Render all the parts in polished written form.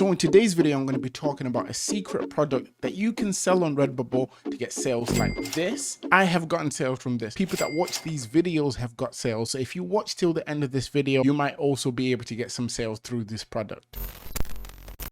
So in today's video, I'm going to be talking about a secret product that you can sell on Redbubble to get sales like this. I have gotten sales from this. People that watch these videos have got sales. So if you watch till the end of this video, you might also be able to get some sales through this product.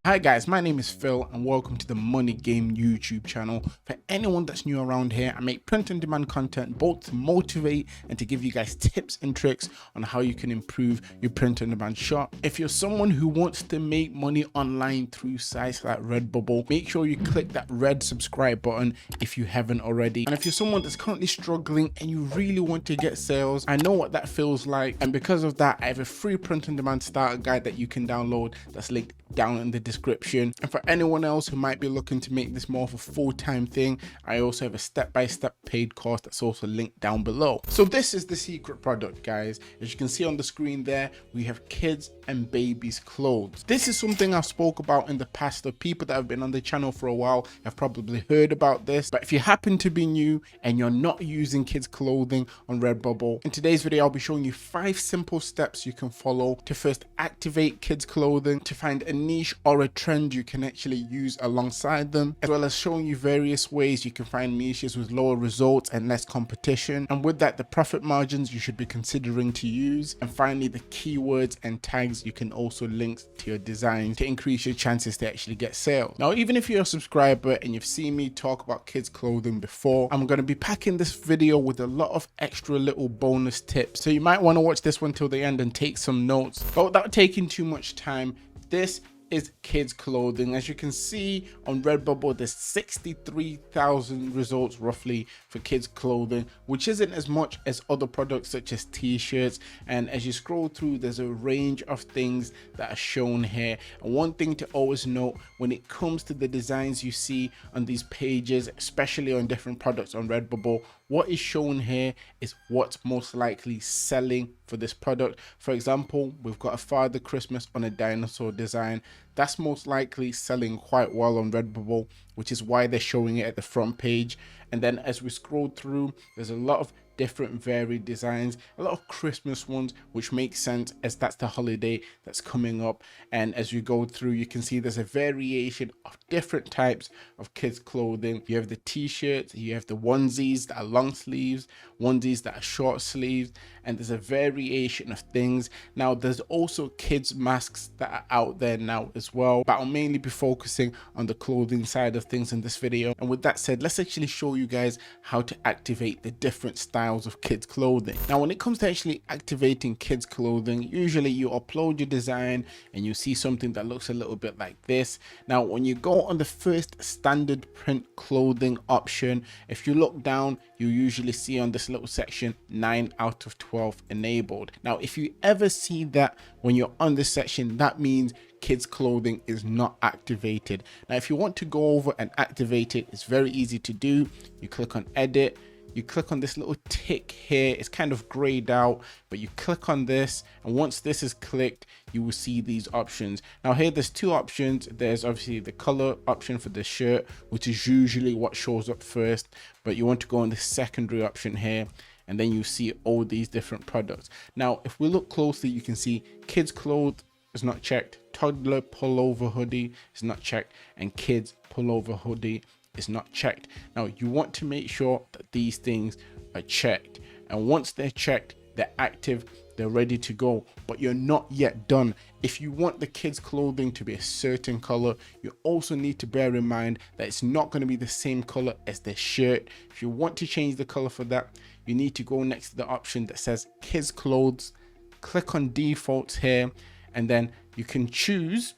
Hi guys, my name is Phil and welcome to the Money Game YouTube channel. For anyone that's new around here, I make print on demand content both to motivate and to give you guys tips and tricks on how you can improve your print on demand shop. If you're someone who wants to make money online through sites like Redbubble, make sure you click that red subscribe button if you haven't already. And if you're someone that's currently struggling and you really want to get sales, I know what that feels like. And because of that, I have a free print on demand starter guide that you can download that's linked down in the description. And for anyone else who might be looking to make this more of a full-time thing, I also have a step-by-step paid course that's also linked down below. So this is the secret product, guys. As you can see on the screen there, we have kids and babies clothes. This is something I've spoke about in the past. The people that have been on the channel for a while have probably heard about this, but if you happen to be new and you're not using kids clothing on Redbubble, in today's video I'll be showing you 5 simple steps you can follow to first activate kids clothing, to find a niche or a trend you can actually use alongside them, as well as showing you various ways you can find niches with lower results and less competition, and with that the profit margins you should be considering to use, and finally the keywords and tags you can also link to your designs to increase your chances to actually get sales. Now, even if you're a subscriber and you've seen me talk about kids clothing before, I'm going to be packing this video with a lot of extra little bonus tips, so you might want to watch this one till the end and take some notes. But without taking too much time, this is kids clothing. As you can see on Redbubble, there's 63,000 results roughly for kids clothing, which isn't as much as other products such as t-shirts. And as you scroll through, there's a range of things that are shown here. And one thing to always note when it comes to the designs you see on these pages, especially on different products on Redbubble, what is shown here is what's most likely selling for this product. For example, we've got a Father Christmas on a dinosaur design. That's most likely selling quite well on Redbubble, which is why they're showing it at the front page. And then as we scroll through, there's a lot of different varied designs, a lot of Christmas ones, which makes sense as that's the holiday that's coming up. And as you go through, you can see there's a variation of different types of kids clothing. You have the t-shirts, you have the onesies that are long sleeves, onesies that are short sleeves, and there's a variation of things. Now there's also kids masks that are out there now as well, but I'll mainly be focusing on the clothing side of things in this video. And with that said, let's actually show you guys how to activate the different styles of kids clothing. Now when it comes to actually activating kids clothing, usually you upload your design and you see something that looks a little bit like this. Now when you go on the first standard print clothing option, if you look down, you usually see on this little section 9 out of 12 enabled. Now if you ever see that when you're on this section, that means kids clothing is not activated. Now if you want to go over and activate it, it's very easy to do. You click on edit, you click on this little tick here, it's kind of grayed out, but you click on this, and once this is clicked, you will see these options. Now here there's 2 options. There's obviously the color option for the shirt, which is usually what shows up first, but you want to go on the secondary option here, and then you see all these different products. Now if we look closely, you can see kids clothes is not checked, toddler pullover hoodie is not checked, and kids pullover hoodie is not checked. Now you want to make sure that these things are checked, and once they're checked, they're active, they're ready to go. But you're not yet done. If you want the kids clothing to be a certain color, you also need to bear in mind that it's not going to be the same color as the shirt. If you want to change the color for that, you need to go next to the option that says kids clothes, click on defaults here, and then you can choose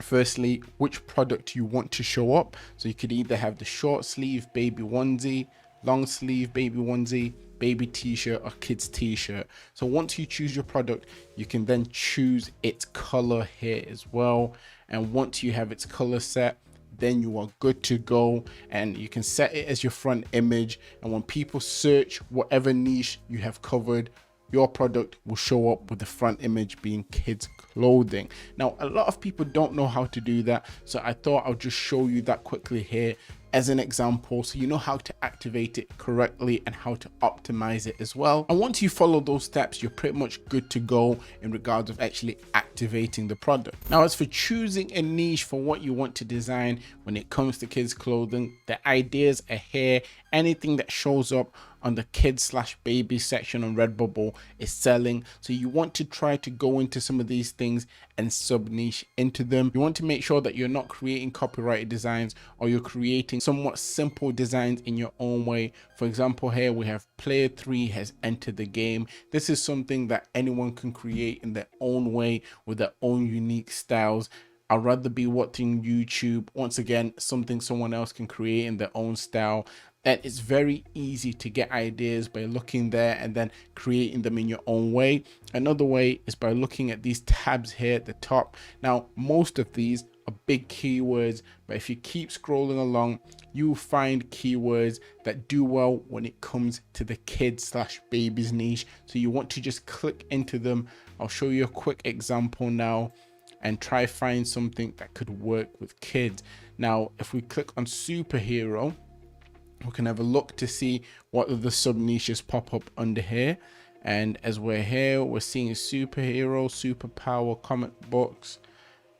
firstly which product you want to show up. So you could either have the short sleeve baby onesie, long sleeve baby onesie, baby t-shirt, or kids t-shirt. So once you choose your product, you can then choose its color here as well. And once you have its color set, then you are good to go, and you can set it as your front image, and when people search whatever niche you have covered, your product will show up with the front image being kids clothing. Now a lot of people don't know how to do that, so I thought I'll just show you that quickly here as an example, so you know how to activate it correctly and how to optimize it as well. And once you follow those steps, you're pretty much good to go in regards of actually activating the product. Now, as for choosing a niche for what you want to design when it comes to kids clothing, the ideas are here. Anything that shows up on the kids/baby section on Redbubble is selling. So you want to try to go into some of these things and sub niche into them. You want to make sure that you're not creating copyrighted designs, or you're creating somewhat simple designs in your own way. For example, here we have player 3 has entered the game. This is something that anyone can create in their own way with their own unique styles. I'd rather be watching YouTube, once again, something someone else can create in their own style. And it's very easy to get ideas by looking there and then creating them in your own way. Another way is by looking at these tabs here at the top. Now, most of these are big keywords, but if you keep scrolling along, you'll find keywords that do well when it comes to the kids/babies niche. So you want to just click into them. I'll show you a quick example now and try find something that could work with kids. Now, if we click on superhero, we can have a look to see what of the sub niches pop up under here. And as we're here, we're seeing superhero, superpower, comic books.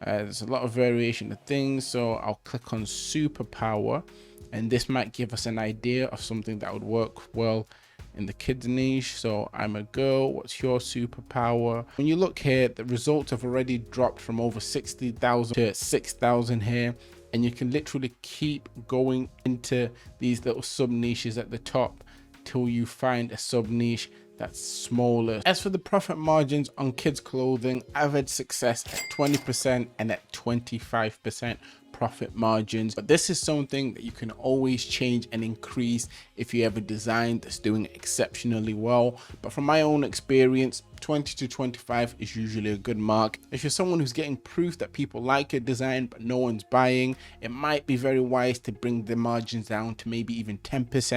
There's a lot of variation of things, so I'll click on superpower, and this might give us an idea of something that would work well in the kids niche. So I'm a girl, what's your superpower? When you look here, the results have already dropped from over 60,000 to 6,000 here, and you can literally keep going into these little sub niches at the top till you find a sub niche that's smaller. As for the profit margins on kids clothing, I've had success at 20% and at 25% profit margins, but this is something that you can always change and increase if you have a design that's doing exceptionally well. But from my own experience, 20 to 25 is usually a good mark. If you're someone who's getting proof that people like a design but no one's buying, it might be very wise to bring the margins down to maybe even 10%,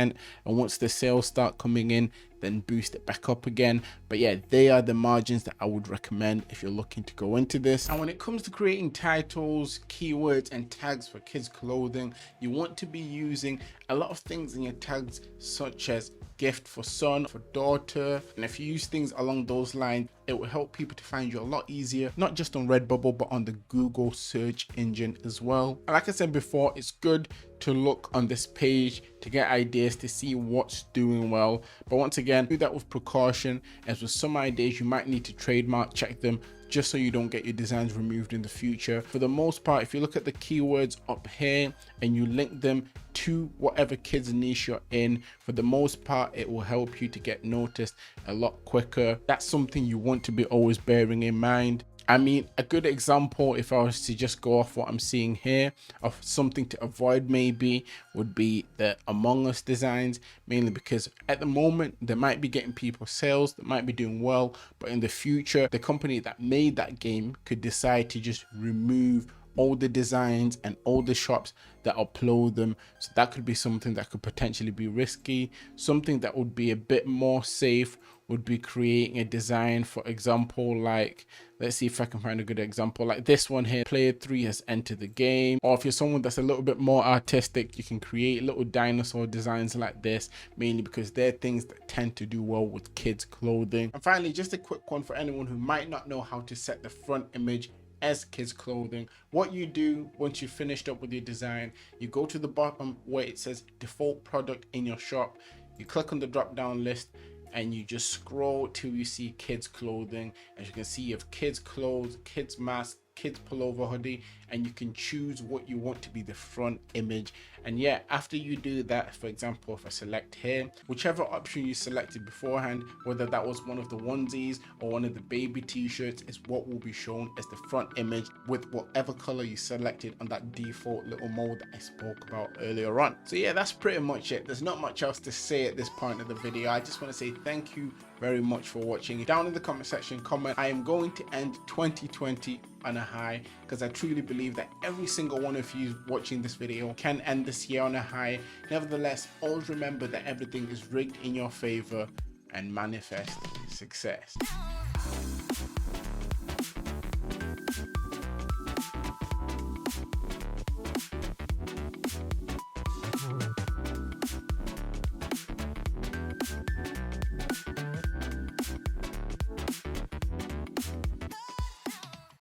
and once the sales start coming in, then boost it back up again. But yeah, they are the margins that I would recommend if you're looking to go into this. And when it comes to creating titles, keywords and tags for kids clothing, you want to be using a lot of things in your tags, such as gift for son, for daughter. And if you use things along those lines, it will help people to find you a lot easier, not just on Redbubble, but on the Google search engine as well. And like I said before, it's good to look on this page to get ideas to see what's doing well. But once again, do that with precaution, as with some ideas, you might need to trademark check them just so you don't get your designs removed in the future. For the most part, if you look at the keywords up here and you link them to whatever kids niche you're in, for the most part, it will help you to get noticed a lot quicker. That's something you want to be always bearing in mind. I mean, a good example, if I was to just go off what I'm seeing here, of something to avoid maybe, would be the Among Us designs, mainly because at the moment they might be getting people sales, that might be doing well, but in the future, the company that made that game could decide to just remove all the designs and all the shops that upload them. So that could be something that could potentially be risky. Something that would be a bit more safe would be creating a design, for example, like, let's see if I can find a good example, like this one here, player 3 has entered the game. Or if you're someone that's a little bit more artistic, you can create little dinosaur designs like this, mainly because they're things that tend to do well with kids clothing. And finally, just a quick one for anyone who might not know how to set the front image as kids clothing. What you do once you've finished up with your design, you go to the bottom where it says default product in your shop, you click on the drop down list, and you just scroll till you see kids clothing. As you can see, you have kids clothes, kids mask, kids pullover hoodie, and you can choose what you want to be the front image. And yeah, after you do that, for example, if I select here, whichever option you selected beforehand, whether that was one of the onesies or one of the baby t-shirts, is what will be shown as the front image with whatever color you selected on that default little mode that I spoke about earlier on. So yeah, that's pretty much it. There's not much else to say at this point of the video. I just want to say thank you very much for watching. Down in the comment section, comment, I am going to end 2020 on a high, because I truly believe that every single one of you watching this video can end this year on a high. Nevertheless, always remember that everything is rigged in your favor, and manifest success.